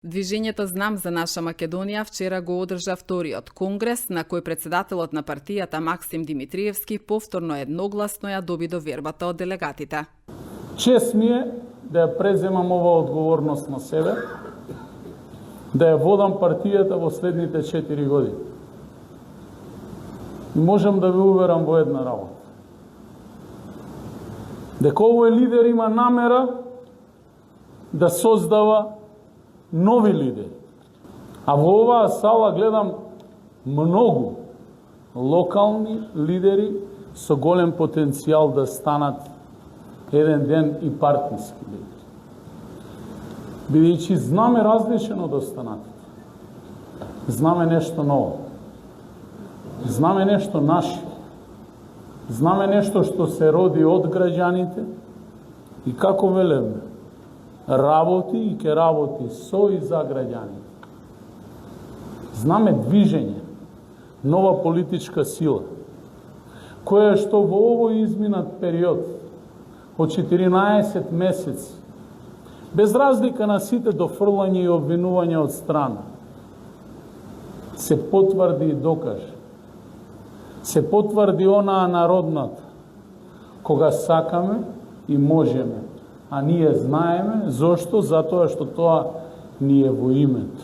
Движењето Знам за наша Македонија вчера го одржа вториот конгрес, на кој председателот на партијата Максим Димитриевски повторно едногласно ја доби довербата од делегатите. Чест ми е да ја преземам оваа одговорност на себе, да ја водам партијата во следните 4 години. И можам да ве уверам во една работа. Дека овој лидер има намера да создава нови лидери. А во оваа сала гледам многу локални лидери со голем потенцијал да станат еден ден и партиски лидери. Бидејќи знаме различен од останатите. Знаме нешто ново. Знаме нешто наше. Знаме нешто што се роди од граѓаните и како велевме, работи и ќе работи со и за граѓаните. Знаме движење, нова политичка сила, која што во овој изминат период од 14 месеци, без разлика на сите дофрлања и обвинувања од страна, се потврди и докаже. Се потврди онаа народната, кога сакаме и можеме, а ние знаеме зошто, затоа што тоа ни е во името.